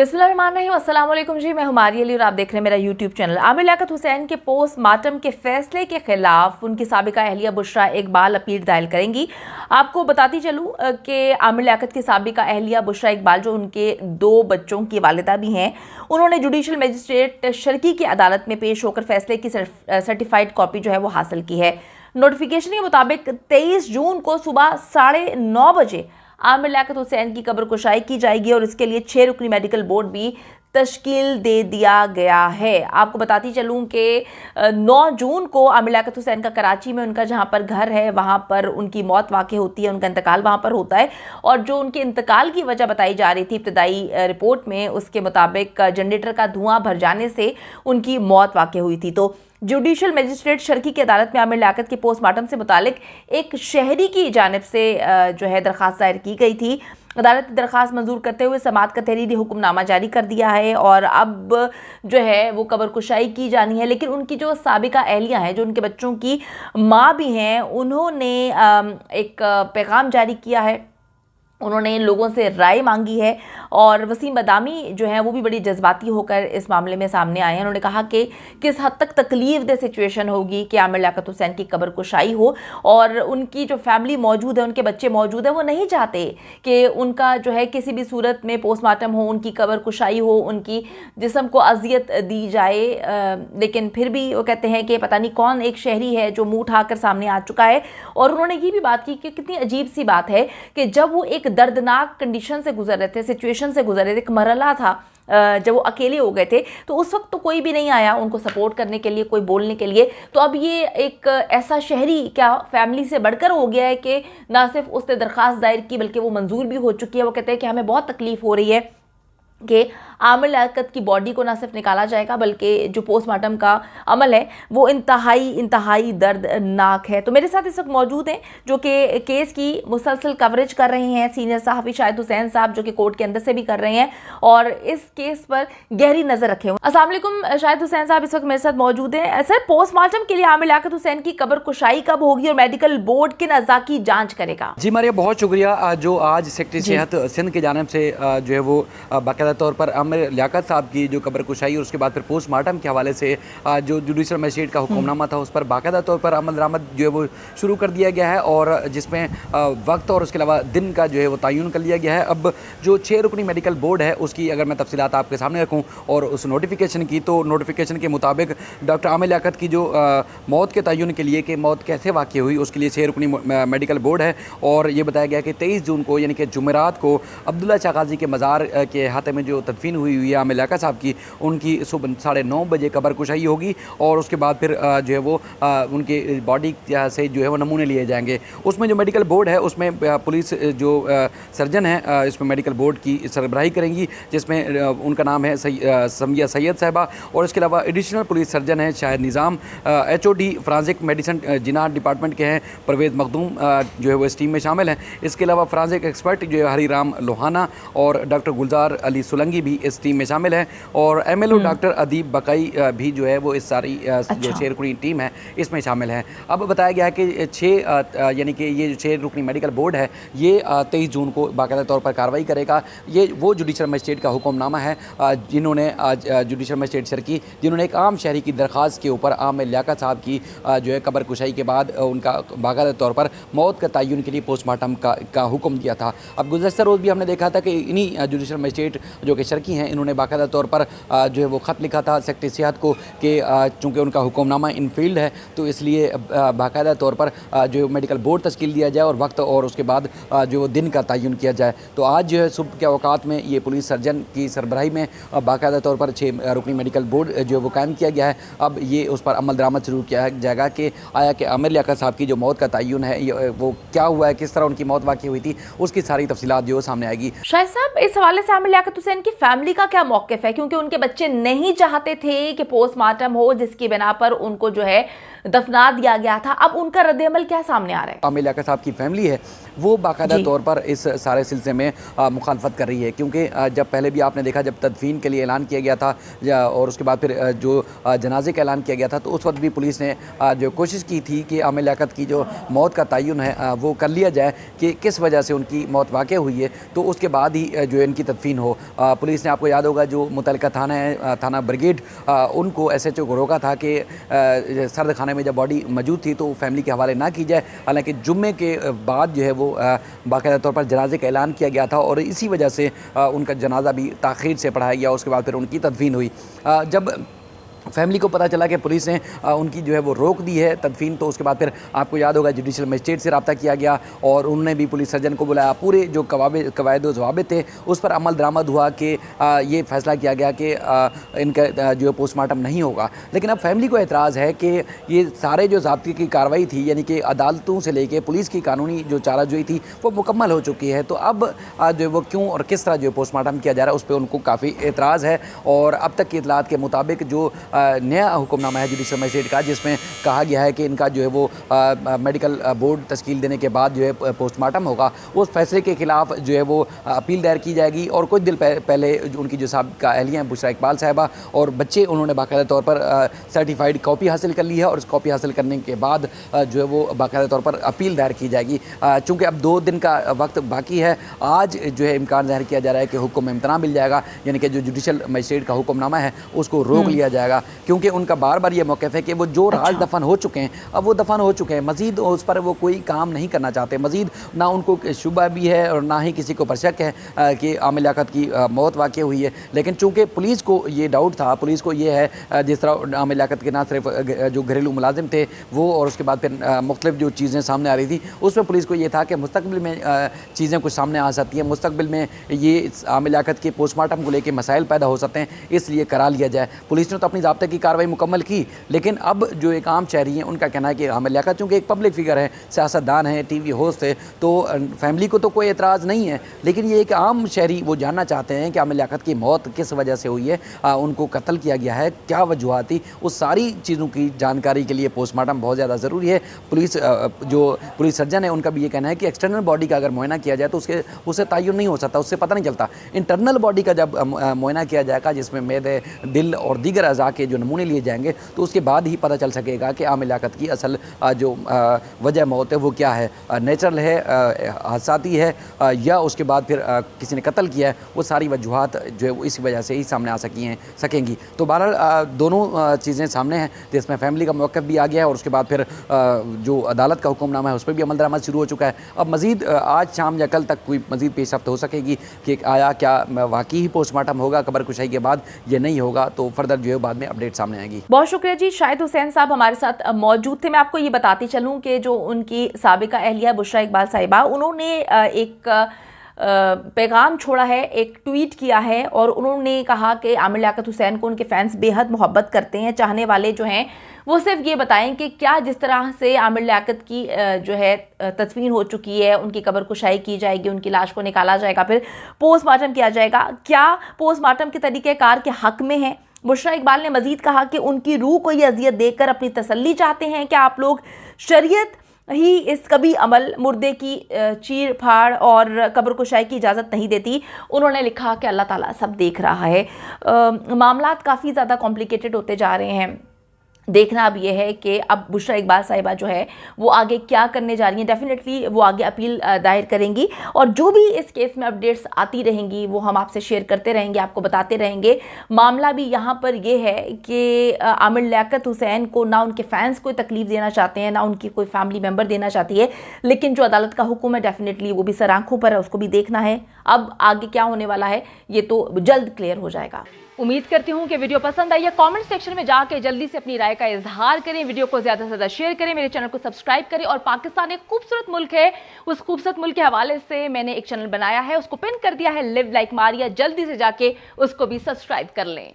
बिस्मिल्लाहिर्रहमानिर्रहीम। अस्सलाम वालेकुम जी, मैं हुमारी अली और आप देख रहे हैं मेरा यूट्यूब चैनल। आमिर लियाकत हुसैन के पोस्टमार्टम के फैसले के खिलाफ उनकी साबिका अहलिया बुशरा इकबाल अपील दायर करेंगी। आपको बताती चलूँ कि आमिर लियाकत की साबिका अहलिया बुशरा इकबाल, जो उनके 2 बच्चों की वालिदा भी हैं, उन्होंने जुडिशल मजिस्ट्रेट शर्की की अदालत में पेश होकर फैसले की सर्टिफाइड कॉपी जो है वो हासिल की है। नोटिफिकेशन के मुताबिक 23 जून को सुबह 9:30 बजे आमिर लियाकत हुसैन की कब्र कुशाई की जाएगी और इसके लिए 6 रुकनी मेडिकल बोर्ड भी तश्कील दे दिया गया है। आपको बताती चलूँ कि 9 जून को आमिर लियाकत हुसैन का कराची में उनका जहाँ पर घर है वहाँ पर उनकी मौत वाक़ई होती है, उनका इंतकाल वहाँ पर होता है। और जो उनके इंतकाल की वजह बताई जा रही थी इब्तदाई रिपोर्ट में, उसके मुताबिक जनरेटर का धुआं भर जाने से उनकी मौत वाक़ई हुई थी। तो जुडिशल मजिस्ट्रेट शर्की की अदालत में आमिर लियाकत के पोस्टमार्टम से मुतालिक एक शहरी की जानिब से जो है दरख्वास्त दायर की गई थी। अदालत ने दरख्वास्त मंजूर करते हुए समाअत का तहरीरी हुक्मनामा जारी कर दिया है और अब जो है वो कब्र कुशाई की जानी है। लेकिन उनकी जो साबिका अहलियाँ हैं, जो उनके बच्चों की माँ भी हैं, उन्होंने एक पैगाम जारी किया है। उन्होंने लोगों से राय मांगी है और वसीम बदामी जो है वो भी बड़ी जज्बाती होकर इस मामले में सामने आए हैं। उन्होंने कहा कि किस हद तक तकलीफ सिचुएशन होगी कि आमिर लियाकत हुसैन की कब्र कुशाई हो और उनकी जो फैमिली मौजूद है, उनके बच्चे मौजूद हैं, वो नहीं चाहते कि उनका जो है किसी भी सूरत में पोस्टमार्टम हो, उनकी कब्र कुशाई हो, उनकी जिस्म को अजियत दी जाए। लेकिन फिर भी वो कहते हैं कि पता नहीं कौन एक शहरी है जो मुँह उठाकर सामने आ चुका है। और उन्होंने ये भी बात की कि कितनी अजीब सी बात है कि जब वो एक दर्दनाक कंडीशन से गुजर रहे थे, सिचुएशन से गुजर रहे थे, एक मरहला था जब वो अकेले हो गए थे, तो उस वक्त तो कोई भी नहीं आया उनको सपोर्ट करने के लिए, कोई बोलने के लिए। तो अब ये एक ऐसा शहरी क्या फैमिली से बढ़कर हो गया है कि ना सिर्फ उसने दरख्वास्त दायर की बल्कि वो मंजूर भी हो चुकी है। वो कहते हैं कि हमें बहुत तकलीफ हो रही है कि आमिर लियाकत की बॉडी को ना सिर्फ निकाला जाएगा बल्कि जो पोस्टमार्टम का अमल है वो इंतहाई दर्दनाक है। तो मेरे साथ इस वक्त मौजूद हैं जो कि केस की मुसलसल कवरेज कर रहे हैं, सीनियर सहाफ़ी शाहिद हुसैन साहब, जो कि कोर्ट के अंदर से भी कर रहे हैं और इस केस पर गहरी नज़र रखे हुए। अस्सलाम वालेकुम शाहिद हुसैन साहब, इस वक्त मेरे साथ मौजूद हैं। सर, पोस्टमार्टम के लिए आमिर लियाकत हुसैन की कब्र कुशाई कब होगी और मेडिकल बोर्ड किन अज़ा की जाँच करेगा? जी मारिया, बहुत शुक्रिया। जो आज सेक्रेटरी सेहत सिंध की जानिब से जो है वो बाकायदा तौर पर आमिर लियाकत साहब की जो कब्र कुशाई और उसके बाद फिर पोस्टमार्टम के हवाले से जो जुडिशल मजिस्ट्रेट का हुक्मनामा था उस पर बाकायदा तौर पर अमल दरामद जो है वो शुरू कर दिया गया है और जिसमें वक्त और उसके अलावा दिन का जो है वो तयन कर लिया गया है। अब जो 6 रुकनी मेडिकल बोर्ड है उसकी अगर मैं तफसीलात आपके सामने रखूँ और उस नोटिफिकेशन की, तो नोटिफिकेशन के मुताबिक डॉक्टर आमिर लियाकत की जो मौत के तयन के लिए कि मौत कैसे वाक़ई हुई उसके लिए 6 रुकनी मेडिकल बोर्ड है। और ये बताया गया कि 23 जून को यानी कि जुमेरात को अब्दुल्ला शाह गाजी के मज़ार के अहाते में जो तदफीन हुई है आमिर लियाकत साहब की, उनकी सुबह 9:30 बजे कब्र कुशाई होगी और उसके बाद फिर जो है वो उनके बॉडी से जो है वो नमूने लिए जाएंगे। उसमें जो मेडिकल बोर्ड है उसमें पुलिस जो सर्जन है इसमें मेडिकल बोर्ड की सरबराही करेंगी, जिसमें उनका नाम है समिया सैयद साहिबा और इसके अलावा एडिशनल पुलिस सर्जन है शाहिद निज़ाम, HOD फॉरेंसिक मेडिसिन जिनात डिपार्टमेंट के हैं परवेज़ मखदूम जो है वो इस टीम में शामिल हैं। इसके अलावा फॉरेंसिक एक्सपर्ट जो है हरीराम लोहाना और डॉक्टर गुलजार अली सुलंगी भी इस टीम में शामिल है और MLO डॉक्टर अदीब बकई भी जो है वो इस सारी जो 6 रुकनी टीम है इसमें शामिल है। अब बताया गया है कि 6 यानी कि ये जो 6 रुकनी मेडिकल बोर्ड है ये 23 जून को बाकायदा तौर पर कार्रवाई करेगा। ये वो जुडिशल मजिस्ट्रेट का हुक्मनामा है जिन्होंने आज जुडिशल मजिस्ट्रेट शर्की जिन्होंने एक आम शहरी की दरख्वास्त के ऊपर आमिर लियाकत साहब की जो है कब्र कुशाई के बाद उनका बाकायदा तौर पर मौत का तयन के लिए पोस्टमार्टम का हुक्म दिया था। अब गुज़श्ता रोज़ भी हमने देखा था कि इन्हीं जुडिशल मजिस्ट्रेट जो कि शर्की हैं इन्होंने बाकायदा तौर पर जो है वो ख़त लिखा था सेक्रेटरी सेहत को कि चूँकि उनका हुक्मनामा इनफील्ड है तो इसलिए बाकायदा तौर पर जो मेडिकल बोर्ड तश्कील दिया जाए और वक्त और उसके बाद जो दिन का तयन किया जाए। तो आज जो है सुबह के औकात में ये पुलिस सर्जन की सरबराही में बाकायदा तौर पर 6 रुकनी मेडिकल बोर्ड जो है वो कायम किया गया है। अब ये उस पर अमल दरामद शुरू किया जाएगा कि आया कि आमिर लियाकत साहब की जो मौत का तयन है वो क्या हुआ है, किस तरह उनकी मौत वाक़ई हुई थी, उसकी सारी तफसीलात जो सामने आएगी। शाहिद साहब, इस हवाले से आमिर लियाकत हुसैन की फैमिली का क्या मौक़िफ़ है? क्योंकि उनके बच्चे नहीं चाहते थे कि पोस्टमार्टम हो, जिसकी बिना पर उनको जो है दफना दिया गया था। अब उनका रद्द-ए-अमल क्या सामने आ रहा है? आमिर लियाकत साहब की फैमिली है वो बाकायदा तौर पर इस सारे सिलसिले में मुखालफत कर रही है, क्योंकि जब पहले भी आपने देखा जब तदफीन के लिए ऐलान किया गया था और उसके बाद फिर जो जनाजे का ऐलान किया गया था, तो उस वक्त भी पुलिस ने जो कोशिश की थी कि आमिर लियाकत की जो मौत का तयन है वो कर लिया जाए कि किस वजह से उनकी मौत वाक़ हुई है, तो उसके बाद ही जो इनकी तदफीन हो। पुलिस ने, आपको याद होगा, जो मुतल्लिका थाना है, थाना ब्रिगेड, उनको SHO को रोका था कि सर्द खाने में जब बॉडी मौजूद थी तो फैमिली के हवाले ना की जाए। हालांकि जुम्मे के बाद जो है वो बाकायदा तौर पर जनाजे का ऐलान किया गया था और इसी वजह से उनका जनाजा भी ताख़ीर से पढ़ाया गया। उसके बाद फिर उनकी तदफीन हुई। जब फैमिली को पता चला कि पुलिस ने उनकी जो है वो रोक दी है तदफीन, तो उसके बाद फिर आपको याद होगा जुडिशल मजिस्ट्रेट से रब्ता किया गया और उन्होंने भी पुलिस सर्जन को बुलाया। पूरे जो कवायद व ज़वाबित थे उस पर अमल दरामद हुआ कि ये फैसला किया गया कि इनका जो है पोस्टमार्टम नहीं होगा। लेकिन अब फैमिली को एतराज़ है कि ये सारे जो ज़ाब्ते की कार्रवाई थी, यानी कि अदालतों से लेके पुलिस की कानूनी जो चाराजोई थी वो मुकम्मल हो चुकी है, तो अब जो है वो क्यों और किस तरह जो पोस्टमार्टम किया जा रहा है उस पर उनको काफ़ी एतराज़ है। और अब तक की इतलात के मुताबिक जो नया हुक्मनामा है जुडिशल मजिस्ट्रेट का, जिसमें कहा गया है कि इनका जो है वो मेडिकल बोर्ड तश्कील देने के बाद जो है पोस्टमार्टम होगा, उस फैसले के ख़िलाफ़ जो है वो अपील दायर की जाएगी। और कुछ दिन पहले उनकी जो साबिका अहलिया हैं बुशरा इकबाल साहिबा और बच्चे, उन्होंने बाकायदा तौर पर सर्टिफाइड कॉपी हासिल कर ली है और उस कॉपी हासिल करने के बाद जो है वो बाकायदा तौर पर अपील दायर की जाएगी। चूँकि अब 2 दिन का वक्त बाकी है, आज जो है इम्कान ज़ाहिर किया जा रहा है कि हुक्म में इम्तना मिल जाएगा, यानी कि जो जुडिशल मजिस्ट्रेट का हुक्मनामा है उसको रोक लिया जाएगा, क्योंकि उनका बार बार ये मौक़िफ़ है कि वो जो राज दफन हो चुके हैं अब वो दफन हो चुके हैं, मज़ीद उस पर वो कोई काम नहीं करना चाहते। मज़ीद ना उनको शुबा भी है और ना ही किसी को पर शक है कि आमिर लियाकत की मौत वाक़ हुई है। लेकिन चूँकि पुलिस को ये डाउट था, पुलिस को ये है, जिस तरह आमिर लियाकत के ना सिर्फ जो घरेलू मुलाजिम थे वो और उसके बाद फिर मुख्तलिफ जो चीज़ें सामने आ रही थी, उसमें पुलिस को ये था कि मुस्तक़बिल में चीज़ें कुछ सामने आ सकती हैं, मुस्तक़बिल में ये आमिर लियाकत के पोस्टमार्टम को लेकर मसाइल पैदा हो सकते हैं, इसलिए करा लिया जाए। पुलिस ने तो अपनी ज़ाब्ते की कार्रवाई मुकम्मल की, लेकिन अब जो एक आम शहरी हैं उनका कहना है कि आमिर लियाकत चूँकि एक पब्लिक फिगर है, सियासतदान है, TV होस्ट है, तो फैमिली को तो कोई एतराज़ नहीं है, लेकिन ये एक आम शहरी वो जानना चाहते हैं कि आमिर लियाकत की मौत किस वजह से हुई है, उनको कत्ल किया गया है, क्या वजूहात थी, उस सारी चीज़ों की जानकारी के लिए पोस्टमार्टम बहुत ज़्यादा ज़रूरी है। जो पुलिस सर्जन है उनका भी ये कहना है कि एक्सटर्नल बॉडी का अगर मुआयना किया जाए तो उससे तयन नहीं हो सकता, उससे पता नहीं चलता। इंटरनल बॉडी का जब मुआयना किया जाएगा, जिसमें मैदे, दिल और दीगर अज़ा के जो नमूने लिए जाएंगे, तो उसके बाद ही पता चल सकेगा कि आमिर लियाकत की असल जो वजह मौत है वो क्या है, नेचुरल है, हादसाती है, या उसके बाद फिर किसी ने कत्ल किया है। वो सारी वजूहात जो है वो इसी वजह से ही सामने आ सकेंगी। तो बहरहाल दोनों चीज़ें सामने हैं, जिसमें फैमिली का मौक़िफ़ भी आ गया है और उसके बाद फिर जो अदालत का हुक्मनामा है उस पर भी अमल दरामद शुरू हो चुका है। अब मज़ीद आज शाम या कल तक कोई मज़ीद पेशरफ्त हो सकेगी कि आया क्या वाकई ही पोस्टमार्टम होगा कब्र कुशाई के बाद, ये नहीं होगा तो फर्दर जो है बाद में अपडेट सामने आएगी। बहुत शुक्रिया जी। शाहिद हुसैन साहब हमारे साथ मौजूद थे। मैं आपको ये बताती चलूं कि जो उनकी साबिका अहलिया बुशरा इकबाल साहिबा, उन्होंने एक पैगाम छोड़ा है, एक ट्वीट किया है और उन्होंने कहा कि आमिर लियाकत हुसैन को उनके फैंस बेहद मोहब्बत करते हैं। चाहने वाले जो हैं वो सिर्फ ये बताएं कि क्या जिस तरह से आमिर लियाकत की जो है तदफीन हो चुकी है, उनकी कब्र कुशाई की जाएगी, उनकी लाश को निकाला जाएगा, फिर पोस्टमार्टम किया जाएगा, क्या पोस्टमार्टम के तरीक़ेकार के हक़ में है। बुशरा इकबाल ने मजीद कहा कि उनकी रूह को ये अजियत देकर अपनी तसल्ली चाहते हैं कि आप लोग शरीयत ही इस कभी अमल मुर्दे की चीर फाड़ और कब्र कुशाई की इजाज़त नहीं देती। उन्होंने लिखा कि अल्लाह ताला सब देख रहा है। मामलात काफ़ी ज़्यादा कॉम्प्लिकेटेड होते जा रहे हैं। देखना अब यह है कि अब बुशरा इकबाल साहिबा जो है वो आगे क्या करने जा रही हैं। डेफिनेटली वो आगे अपील दायर करेंगी और जो भी इस केस में अपडेट्स आती रहेंगी वो हम आपसे शेयर करते रहेंगे, आपको बताते रहेंगे। मामला भी यहाँ पर ये है कि आमिर लियाकत हुसैन को ना उनके फैंस कोई तकलीफ देना चाहते हैं, ना उनकी कोई फैमिली मेम्बर देना चाहती है, लेकिन जो अदालत का हुक्म है डेफिनेटली वो भी सर आंखों पर है, उसको भी देखना है। अब आगे क्या होने वाला है ये तो जल्द क्लियर हो जाएगा। उम्मीद करती हूँ कि वीडियो पसंद आई है। कमेंट सेक्शन में जाके जल्दी से अपनी राय का इजहार करें, वीडियो को ज़्यादा से ज़्यादा शेयर करें, मेरे चैनल को सब्सक्राइब करें। और पाकिस्तान एक खूबसूरत मुल्क है, उस खूबसूरत मुल्क के हवाले से मैंने एक चैनल बनाया है, उसको पिन कर दिया है, लिव लाइक मारिया, जल्दी से जाके उसको भी सब्सक्राइब कर लें।